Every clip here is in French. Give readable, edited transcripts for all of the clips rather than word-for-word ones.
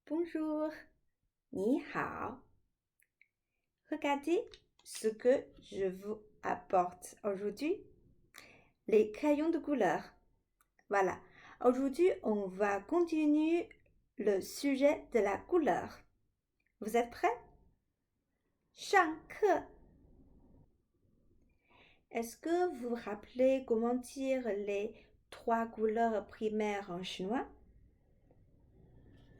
Bonjour, 你好. Regardez ce que je vous apporte aujourd'hui. Les crayons de couleur. Voilà. Aujourd'hui, on va continuer le sujet de la couleur. Vous êtes prêts? 上课. Est-ce que vous vous rappelez comment dire les 3 couleurs primaires en chinois?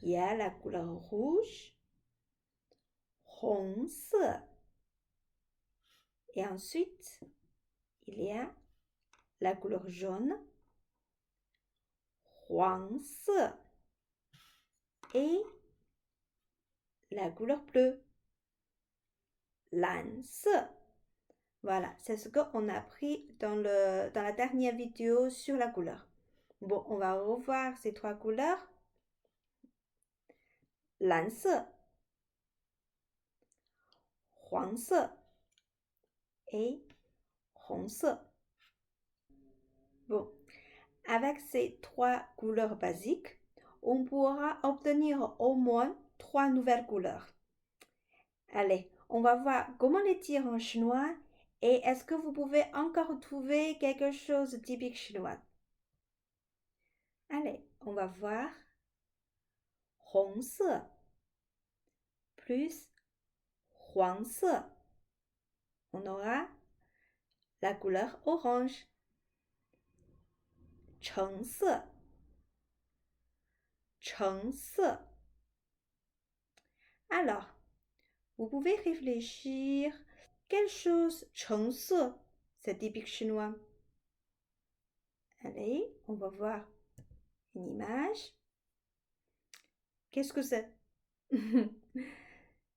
Il y a la couleur rouge, 红色. Et ensuite, il y a la couleur jaune, 黄色, et la couleur bleue, 蓝色. Voilà, c'est ce qu'on a appris dans la dernière vidéo sur la couleur. Bon, on va revoir ces 3 couleurs. 蓝色, 黄色 et 红色. Bon, avec ces 3 couleurs basiques, on pourra obtenir au moins 3 nouvelles couleurs. Allez, on va voir comment les dire en chinois et est-ce que vous pouvez encore trouver quelque chose de typique chinois. Allez, on va voir 红色 plus 黄色. On aura la couleur orange. 橙色 橙色. Alors, vous pouvez réfléchir, quelle chose 橙色 c'est typique chinois? Allez, on va voir une image. Qu'est-ce que c'est?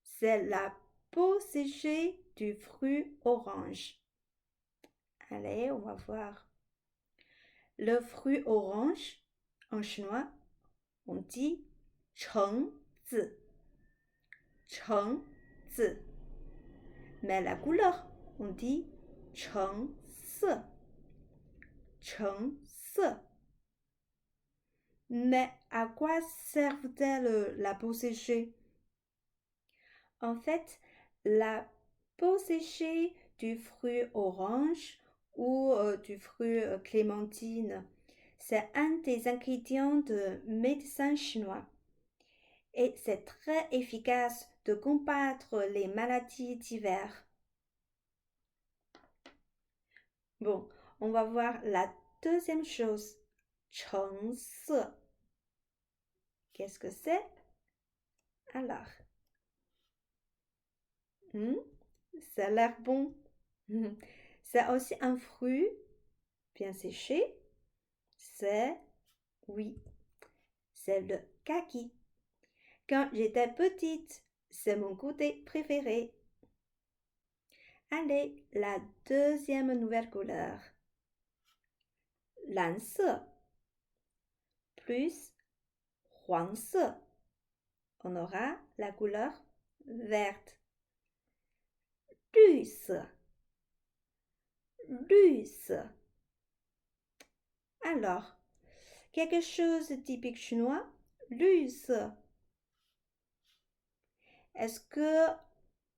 C'est la peau séchée du fruit orange. Allez, on va voir. Le fruit orange, en chinois, on dit 橙子. 橙子. Mais la couleur, on dit 橙色. 橙色. Mais à quoi servent-elles la peau séchée? En fait, la peau séchée du fruit orange ou du fruit clémentine, c'est un des ingrédients de médecin chinois. Et c'est très efficace de combattre les maladies d'hiver. Bon, on va voir la deuxième chose. 橙色. Qu'est-ce que c'est? Alors, ça a l'air bon. C'est aussi un fruit bien séché. C'est le kaki. Quand j'étais petite, c'est mon goûter préféré. Allez, la deuxième nouvelle couleur. 蓝色 plus 黄色. On aura la couleur verte. 绿色 绿色. Alors, quelque chose de typique chinois, 绿色. Est-ce que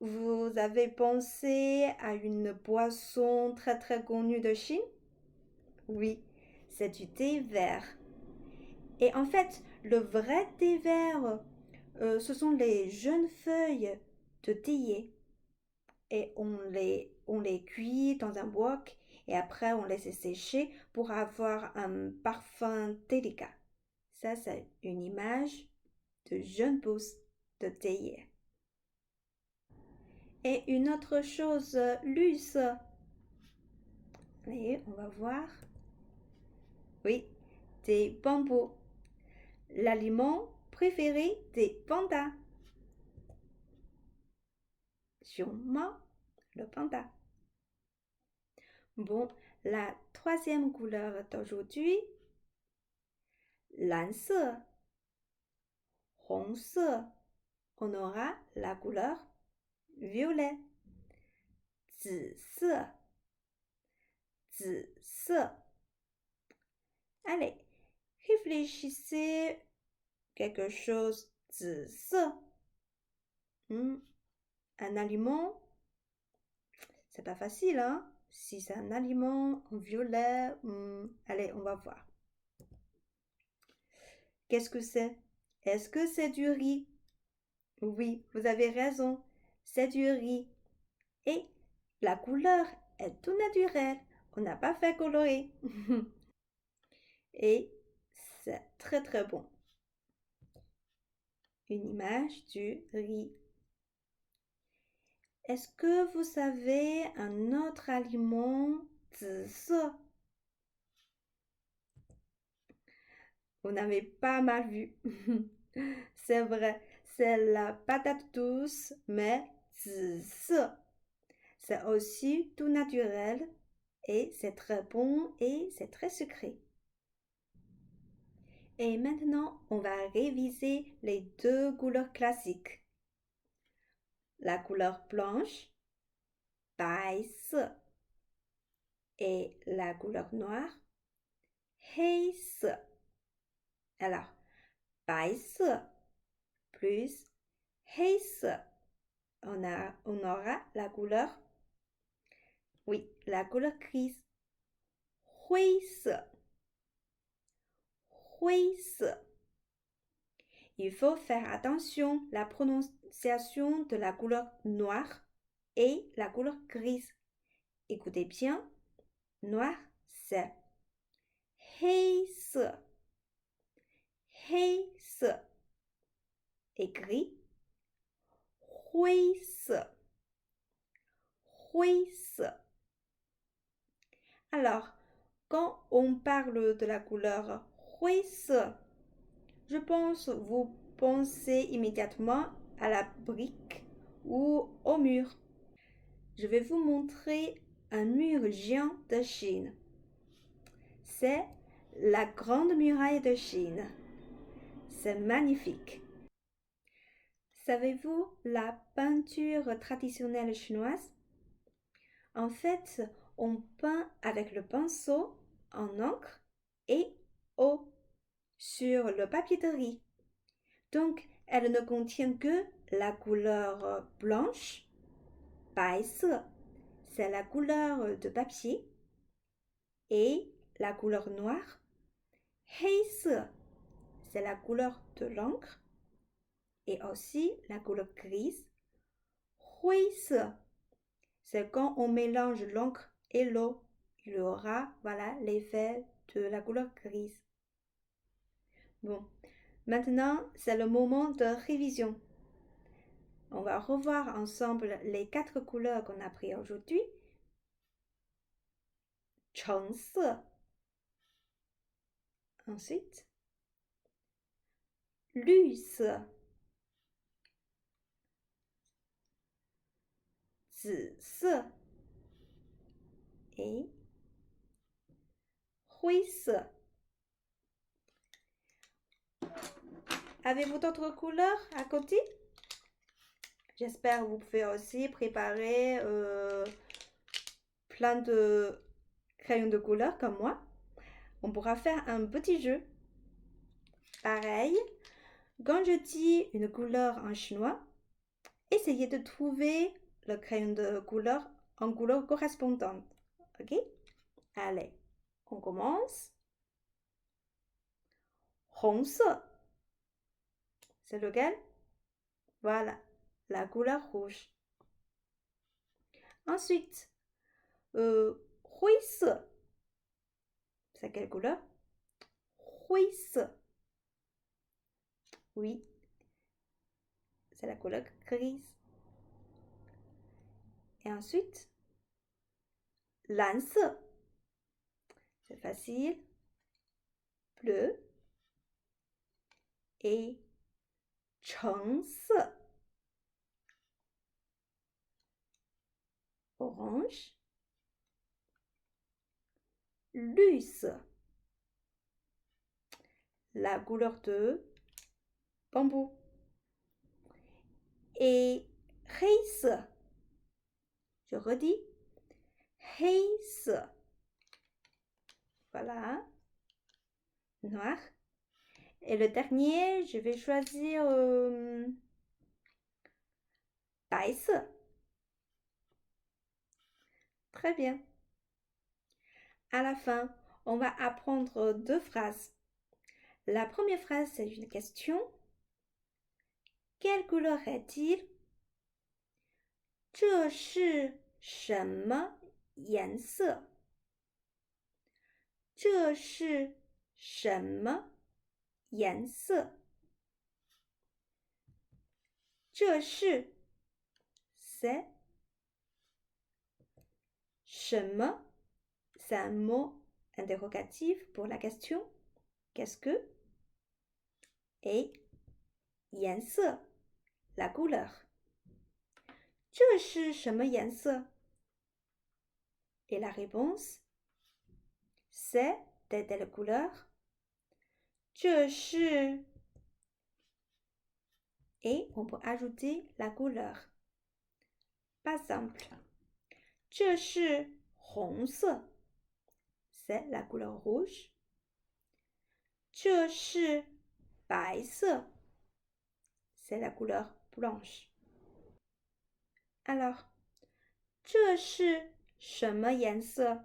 vous avez pensé à une boisson très très connue de Chine? Oui, c'est du thé vert. Et en fait, le vrai thé vert, ce sont les jeunes feuilles de théier. Et on les cuit dans un wok et après on laisse sécher pour avoir un parfum délicat. Ça, c'est une image de jeunes pousses de théier. Et une autre chose, luce. Et on va voir. Oui, des bambous. L'aliment préféré des pandas. 熊猫, le panda. Bon, la troisième couleur d'aujourd'hui, 蓝色 红色, on aura la couleur violet. 紫色 紫色. Allez, réfléchissez quelque chose 紫色. Un aliment, c'est pas facile, hein? Si c'est un aliment en violet, allez, on va voir. Qu'est-ce que c'est? Est-ce que c'est du riz? Oui, vous avez raison, c'est du riz. Et la couleur est tout naturelle, on n'a pas fait colorer. Et c'est très très bon. Une image du riz. Est-ce que vous savez un autre aliment 紫色? Vous n'avez pas mal vu. C'est vrai, c'est la patate douce, mais 紫色. C'est aussi tout naturel et c'est très bon et c'est très sucré. Et maintenant, on va réviser les deux couleurs classiques. La couleur blanche, 白色, et la couleur noire, 黑色. Alors, 白色 plus 黑色, on aura la couleur, oui, la couleur grise, 灰色, 灰色. Il faut faire attention à la prononciation de la couleur noire et la couleur grise. Écoutez bien, noir, c'est 黑色, 黑色. Et gris, 灰色, 灰色. Alors, quand on parle de la couleur 灰色, je pense vous pensez immédiatement à la brique ou au mur. Je vais vous montrer un mur géant de Chine. C'est la grande muraille de Chine. C'est magnifique. Savez-vous la peinture traditionnelle chinoise? En fait, on peint avec le pinceau en encre et eau sur le papier de riz. Donc, elle ne contient que la couleur blanche, 白色, c'est la couleur de papier, et la couleur noire, 黑色, c'est la couleur de l'encre, et aussi la couleur grise, 灰色, c'est quand on mélange l'encre et l'eau, il y aura, voilà, l'effet de la couleur grise. Bon, maintenant, c'est le moment de révision. On va revoir ensemble les 4 couleurs qu'on a appris aujourd'hui. 橙色. Ensuite, 绿色, 紫色 et 灰色. Avez-vous d'autres couleurs à côté? J'espère que vous pouvez aussi préparer plein de crayons de couleur comme moi. On pourra faire un petit jeu. Pareil, quand je dis une couleur en chinois, essayez de trouver le crayon de couleur en couleur correspondante. Ok? Allez, on commence. 红色. C'est lequel? Voilà, la couleur rouge. Ensuite, 灰色. C'est quelle couleur? 灰色. Oui, c'est la couleur grise. Et ensuite, 蓝色. C'est facile. Bleu. Et 橙色. Orange. 绿色. La couleur de bambou. Et 黑色. Je redis. 黑色. Voilà. Noir. Et le dernier, je vais choisir 白色. Très bien. À la fin, on va apprendre 2 phrases. La première phrase, c'est une question. Quelle couleur est-il? 这是什么颜色？这是什么颜色？这是 c'est 什么 c'est un mot interrogatif pour la question. Qu'est-ce que? Et 颜色 la couleur. 这是什么颜色? Et la réponse, c'est telle telle couleur. 这是 et on peut ajouter la couleur. Par exemple, 这是红色 c'est la couleur rouge. 这是白色 c'est la couleur blanche. Alors, 这是什么颜色?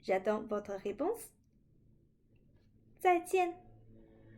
J'attends votre réponse. 再见。